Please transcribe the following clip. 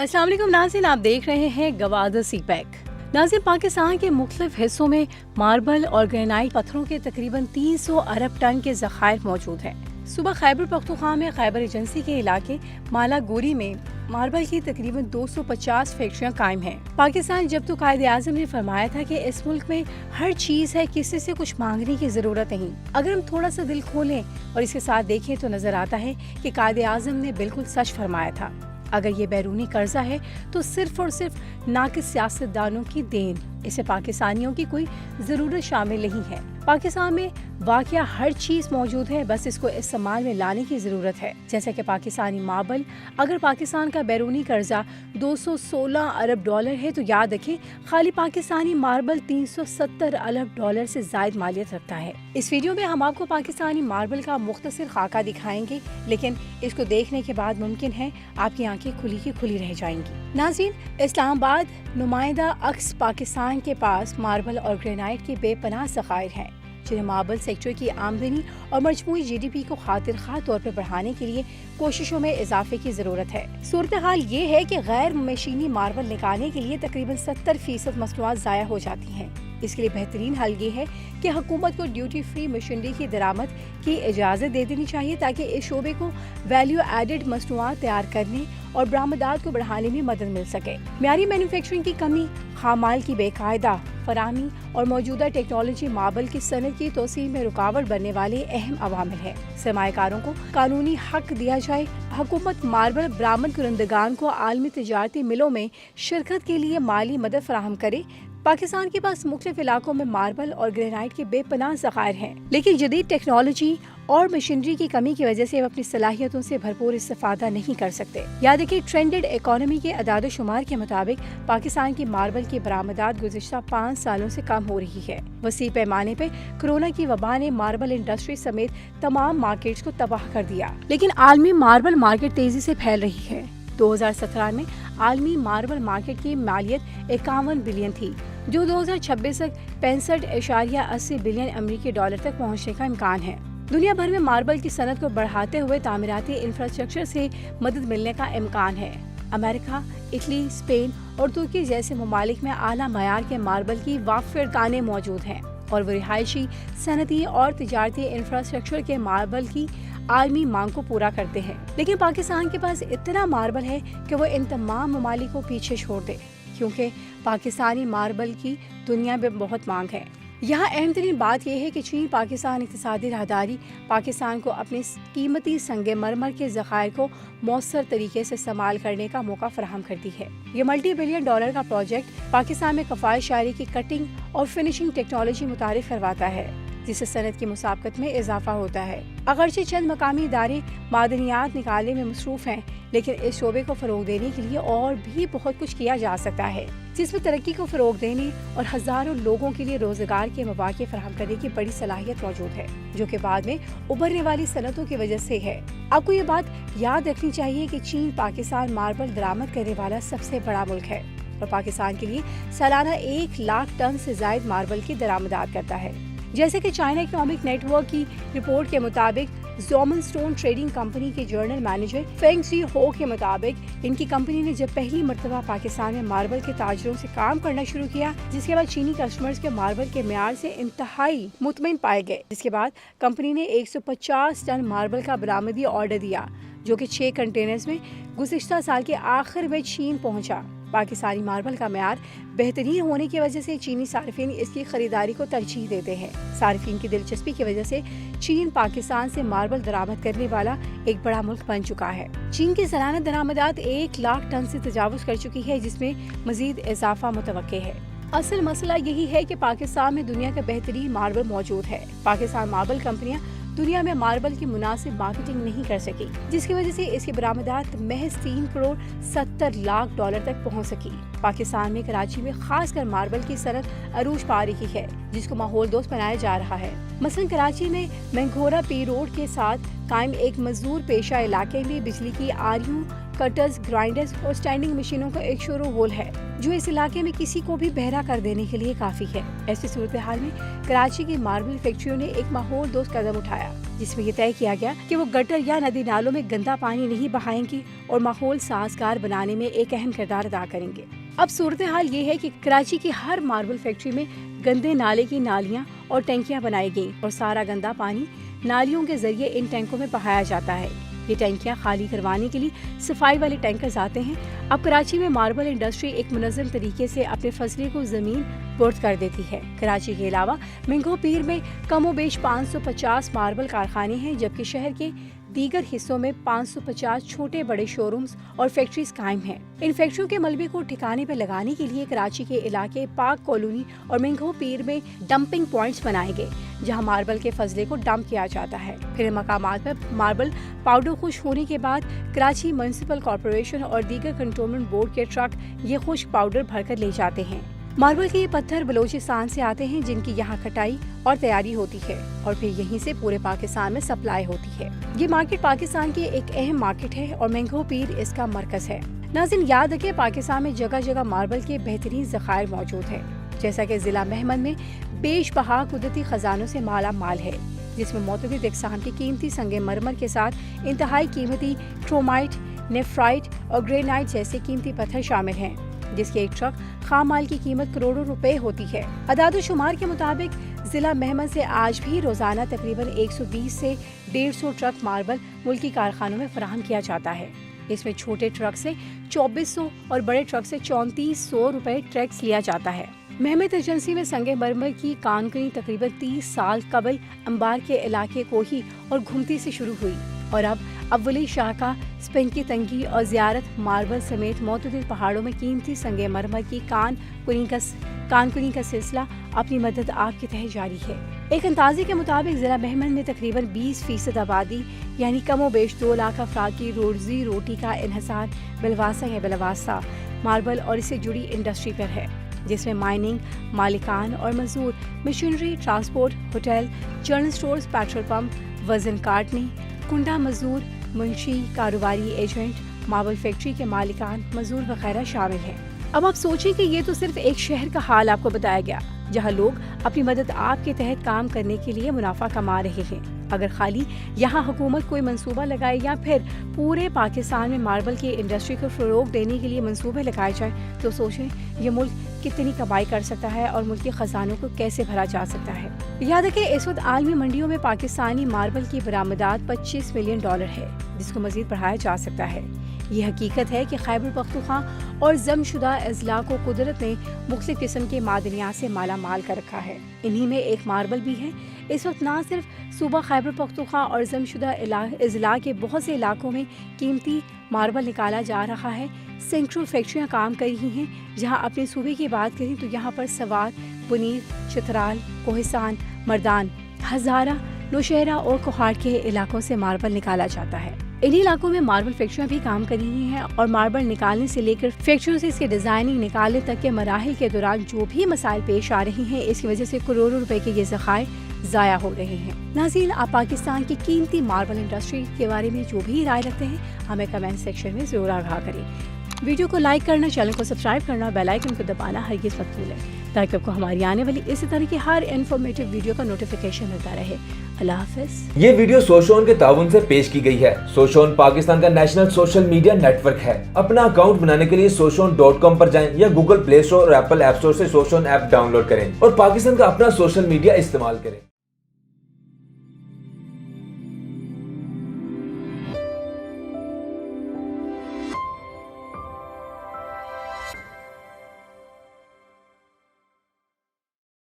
अस्सलाम वालेकुम नाज़रीन, आप देख रहे हैं गवादर सी पैक। नाज़रीन, पाकिस्तान के मुख्तलिफ हिस्सों में मार्बल और ग्रेनाइट पत्थरों के तकरीबन 300 अरब टन के ज़खायर मौजूद हैं। सुबह खैबर पख्तूनख्वा में खैबर एजेंसी के इलाके माला गोरी में मार्बल की तकरीबन 250 फैक्ट्रियां कायम हैं। पाकिस्तान जब तो कायदे आज़म ने फरमाया था कि इस मुल्क में हर चीज़ है, किसी से कुछ मांगने की ज़रूरत नहीं। अगर हम थोड़ा सा दिल खोलें और इसके साथ देखें तो नज़र आता है कि कायदे आज़म ने बिल्कुल सच फरमाया था। अगर ये बैरूनी कर्जा है तो सिर्फ और सिर्फ नाकिस सियासतदानों की देन, इसे पाकिस्तानियों की कोई ज़रूरत शामिल नहीं है। पाकिस्तान में वाकया हर चीज़ मौजूद है, बस इसको इस्तेमाल में लाने की ज़रूरत है। जैसे कि पाकिस्तानी मार्बल, अगर पाकिस्तान का बैरूनी कर्जा 216 अरब डॉलर है तो याद रखें खाली पाकिस्तानी मार्बल 370 अरब डॉलर से ज़ायद मालियत रखता है। इस वीडियो में हम आपको पाकिस्तानी मार्बल का मुख्तसर खाका दिखाएंगे, लेकिन इसको देखने के बाद मुमकिन है आपकी आंखें खुली की खुली रह जाएंगी। नाज़रीन, इस्लामाबाद नुमाइंदा अक्स पाकिस्तान के पास मार्बल और ग्रेनाइट के बेपनाह ज़खायर हैं, जिन्हें मार्बल सेक्टर की आमदनी और मजमूई GDP को खातिर खा तौर पर बढ़ाने के लिए कोशिशों में इजाफे की जरूरत है। सूरत हाल ये है कि गैर मशीनी मार्बल निकालने के लिए तकरीबन 70% मसनूआत ज़ाया हो जाती हैं। इसके लिए बेहतरीन हल ये है कि हुकूमत को ड्यूटी फ्री मशीनरी की दरामद की इजाज़त दे देनी चाहिए, ताकि इस शोबे को वैल्यू एडेड मसनूआत तैयार करने और बरामदात को बढ़ाने में मदद मिल सके। म्यारी मैन्युफैक्चरिंग की कमी, खामाल की बेकायदा फराहमी और मौजूदा टेक्नोलॉजी मार्बल की सनत की तोसी में रुकावट बनने वाले अहम अवामिल है। सरमायाकारों को कानूनी हक दिया जाए। हुकूमत मार्बल बरामद कुनंदगान को आलमी तिजारती मिलों में शिरकत के लिए माली मदद फराहम करे। पाकिस्तान के पास मुख्तलिफ इलाकों में मार्बल और ग्रेनाइट के बेपनाह ज़खायर हैं, लेकिन जदीद टेक्नोलॉजी और मशीनरी की कमी की वजह से हम अपनी सलाहियतों से भरपूर इस्तेफादा नहीं कर सकते। याद रखिए, ट्रेंडेड इकोनॉमी के अदाद शुमार के मुताबिक पाकिस्तान की मार्बल की बरामदात गुज़िश्ता 5 सालों से कम हो रही है। वसी पैमाने पे कोरोना की वबा ने मार्बल इंडस्ट्री समेत तमाम मार्केट्स को तबाह कर दिया, लेकिन आलमी मार्बल मार्केट तेजी से फैल रही है। 2017 में आलमी मार्बल मार्केट की मालियत 51 बिलियन थी, जो 2026 तक 65.80 बिलियन अमेरिकी डॉलर तक पहुंचने का इम्कान है। दुनिया भर में मार्बल की सनत को बढ़ाते हुए तामीराती इंफ्रास्ट्रक्चर से मदद मिलने का इम्कान है। अमेरिका, इटली, स्पेन और तुर्की जैसे ममालिक में आला मयार के मार्बल की वाफिर कानें मौजूद हैं, और वो रिहायशी, सनती और तिजारती इंफ्रास्ट्रक्चर के मार्बल की आलमी मांग को पूरा करते हैं। लेकिन पाकिस्तान के पास इतना मार्बल है कि वो इन तमाम ममालिक को पीछे छोड़ दे, क्योंकि पाकिस्तानी मार्बल की दुनिया में बहुत मांग है। यहाँ अहम तरीन बात यह है कि चीन पाकिस्तान इक़्तिसादी राहदारी पाकिस्तान को अपने कीमती संगे मरमर के ज़खायर को मौसर तरीके से इस्तेमाल करने का मौका फराहम करती है। ये मल्टी बिलियन डॉलर का प्रोजेक्ट पाकिस्तान में कफ़ायत शारी की कटिंग और फिनिशिंग टेक्नोलॉजी मुतारिफ करवाता है, जिससे सनत की मुसाबकत में इजाफा होता है। अगरचे चंद मकामी इदारे मादनियात निकालने में मसरूफ हैं, लेकिन इस शोबे को फ़रोग देने के लिए और भी बहुत कुछ किया जा सकता है, जिसमें तरक्की को फ़रोग देने और हज़ारों लोगों के लिए रोज़गार के मौके फराहम करने की बड़ी सलाहियत मौजूद है, जो कि बाद में उभरने वाली सनतों की वजह से है। आपको ये बात याद रखनी चाहिए कि चीन पाकिस्तान मार्बल बरामद करने वाला सबसे बड़ा मुल्क है और पाकिस्तान के लिए सालाना 1 लाख टन से ज़ायद मार्बल की दरामदात करता है। जैसे कि चाइना इकोनॉमिक नेटवर्क की रिपोर्ट के मुताबिक ज़ोमन स्टोन ट्रेडिंग कंपनी के जर्नल मैनेजर फेंग शी हो के मुताबिक इनकी कंपनी ने जब पहली मर्तबा पाकिस्तान में मार्बल के ताजरों से काम करना शुरू किया, जिसके बाद चीनी कस्टमर्स के मार्बल के म्यार से इंतहाई मुतमिन पाए गए। जिसके बाद कंपनी ने 150 टन मार्बल का बरामदी ऑर्डर दिया, जो कि 6 कंटेनर्स में गुज़िश्ता साल के आखिर में चीन पहुंचा। पाकिस्तानी मार्बल का म्यार बेहतरीन होने की वजह से चीनी सार्फिन इसकी खरीदारी को तरजीह देते हैं। सार्फिन की दिलचस्पी की वजह से चीन पाकिस्तान से मार्बल दरामद करने वाला एक बड़ा मुल्क बन चुका है। चीन की सालाना दरामदात 1 लाख टन से तजावुज कर चुकी है, जिसमें मजीद इजाफा मुतवक्के है। असल मसला यही है कि पाकिस्तान में दुनिया का बेहतरीन मार्बल मौजूद है। पाकिस्तान मार्बल कंपनियां दुनिया में मार्बल की मुनासिब मार्केटिंग नहीं कर सकी, जिसकी वजह से इसकी बरामदात महज 3 करोड़ 70 लाख डॉलर तक पहुंच सकी। पाकिस्तान में कराची में खासकर मार्बल की सनत अरूज पा रही है, जिसको माहौल दोस्त बनाया जा रहा है। मसलन कराची में मैंगोरा पी रोड के साथ कायम एक मजदूर पेशा इलाके में बिजली की आरियों कटर्स, ग्राइंडर्स और स्टैंडिंग मशीनों का एक शोरो होल है जो इस इलाके में किसी को भी बहरा कर देने के लिए काफी है। ऐसी सूरत हाल में कराची की मार्बल फैक्ट्रियों ने एक माहौल दोस्त कदम उठाया, जिसमें ये तय किया गया कि वो गटर या नदी नालों में गंदा पानी नहीं बहाएंगी और माहौल साजगार बनाने में एक अहम किरदार अदा करेंगे। अब सूरत हाल ये है कि कराची की हर मार्बल फैक्ट्री में गंदे नाले की नालियां और टैंकियां बनाई गई और सारा गंदा पानी नालियों के जरिए इन टैंकों में बहाया जाता है। ये टैंकियां खाली करवाने के लिए सफाई वाले टैंकर्स आते हैं। अब कराची में मार्बल इंडस्ट्री एक मुनज़्ज़म तरीके से अपने फसले को जमीन पुर्द कर देती है। कराची के अलावा मिंगो पीर में कमोबेश 550 मार्बल कारखाने हैं, जबकि शहर के दीगर हिस्सों में 550 छोटे बड़े शोरूम्स और फैक्ट्रीज कायम हैं। इन फैक्ट्रियों के मलबे को ठिकाने पर लगाने के लिए कराची के इलाके पार्क कॉलोनी और मिंगो पीर में डंपिंग पॉइंट्स बनाए गए, जहां मार्बल के फजले को डंप किया जाता है। फिर मकामात पर मार्बल पाउडर खुश होने के बाद कराची म्युनिसिपल कॉर्पोरेशन और दीगर कंटोनमेंट बोर्ड के ट्रक ये खुश्क पाउडर भरकर ले जाते हैं। मार्बल के ये पत्थर बलोचिस्तान से आते हैं, जिनकी यहाँ कटाई और तैयारी होती है और फिर यहीं से पूरे पाकिस्तान में सप्लाई होती है। ये मार्केट पाकिस्तान की एक अहम मार्केट है और मिंगो पीर इसका मरकज है। नाज़रीन, याद रखें, पाकिस्तान में जगह जगह मार्बल के बेहतरीन ज़खायर मौजूद है, जैसा कि जिला मेहमन में बेशबहा कुदरती खजानों से माला माल है, जिसमें मुख्तलिफ इक़साम की कीमती संगे मरमर के साथ इंतहाई कीमती क्रोमाइट, नेफ्राइट और ग्रेनाइट जैसे कीमती पत्थर शामिल हैं, जिसकी एक ट्रक खाम माल की कीमत करोड़ों रुपए होती है। अदाद शुमार के मुताबिक जिला मेहमन से आज भी रोजाना तकरीबन 120 से 150 ट्रक मार्बल मुल्की कारखानों में फराहम किया जाता है। इसमें छोटे ट्रक से 2400 और बड़े ट्रक से 3400 रुपए टैक्स लिया जाता है। मेहमत एजेंसी में संगे मरमर की कानकनी तकरीबन 30 साल कबल अंबार के इलाके को ही और घुमती से शुरू हुई और अब अव्वली शाह का स्पेन की तंगी और जियारत मार्बल समेत मुख्तलिफ पहाड़ों में कीमती संगे मरमर की कानकुनी का सिलसिला अपनी मदद आग के तहत जारी है। एक अंदाजे के मुताबिक जिला मेहमन में तकरीबन 20% आबादी यानी कमोबेश 2 लाख अफराद की रोजी रोटी का इन्हसार बिलवासा मार्बल और इससे जुड़ी इंडस्ट्री पर है, जिसमें माइनिंग, मालिकान और मजदूर, machinery, transport, hotel, general stores, petrol pump, वजन काटने, कुंडा मजदूर, मुंशी, कारोबारी एजेंट, मार्बल फैक्ट्री के मालिकान, मजदूर वगैरह शामिल हैं। अब आप सोचिए कि ये तो सिर्फ एक शहर का हाल आपको बताया गया, जहां लोग अपनी मदद आप के तहत काम करने के लिए मुनाफा कमा रहे हैं। अगर खाली यहाँ हुकूमत कोई मंसूबा लगाए या फिर पूरे पाकिस्तान में मार्बल की इंडस्ट्री को फरोग देने के लिए मंसूबे लगाए जाएं, तो सोचें ये मुल्क कितनी कमाई कर सकता है और मुल्क के खजानों को कैसे भरा जा सकता है। याद रखें, इस वक्त आलमी मंडियों में पाकिस्तानी मार्बल की बरामदात $25 मिलियन है, जिसको मजीद बढ़ाया जा सकता है। ये हकीकत है कि खैबर पख्तूनख्वा और जमशुदा अजला को कुदरत ने मुख्तलिफ किस्म के मादनियात से माला माल कर रखा है। इन्हीं में एक मार्बल भी है। इस वक्त न सिर्फ सूबा खैबर पख्तूनख्वा और जमशुदा अजला के बहुत से इलाकों में कीमती मार्बल निकाला जा रहा है, सैकड़ों फैक्ट्रियाँ काम कर रही हैं। जहाँ अपने सूबे की बात करें तो यहाँ पर सवार, बुनीर, चित्राल, कोहिसान, मर्दान, हजारा, नौशहरा और कोहाट के इलाकों से मार्बल निकाला जाता है। इन्हीं इलाकों में मार्बल फैक्ट्रियाँ भी काम कर रही हैं और मार्बल निकालने से लेकर फैक्ट्रियों से इसके डिजाइनिंग निकालने तक के मराहिल के दौरान जो भी मसाइल पेश आ रही हैं, इसकी वजह से करोड़ों रुपए के ये ज़खायर ज़ाया हो रहे हैं। नाज़रीन, आप पाकिस्तान की कीमती मार्बल इंडस्ट्री के बारे में जो भी राय रखते हैं, हमें कमेंट सेक्शन में जरूर आगाह करें। वीडियो को लाइक करना, चैनल को सब्सक्राइब करना और बेल आइकन को दबाना हरगिज़ मत भूलें, ताकि आपको हमारी आने वाली इसी तरह की हर इन्फॉर्मेटिव वीडियो का नोटिफिकेशन मिलता रहे। अल्लाह हाफ़िज़। ये वीडियो सोशोन के ताउन से पेश की गई है। सोशोन पाकिस्तान का नेशनल सोशल मीडिया नेटवर्क है। अपना अकाउंट बनाने के लिए soshon.com पर जाएं या गूगल प्ले स्टोर और एप्पल ऐप स्टोर से सोशोन ऐप डाउनलोड करें और पाकिस्तान का अपना सोशल मीडिया इस्तेमाल करें।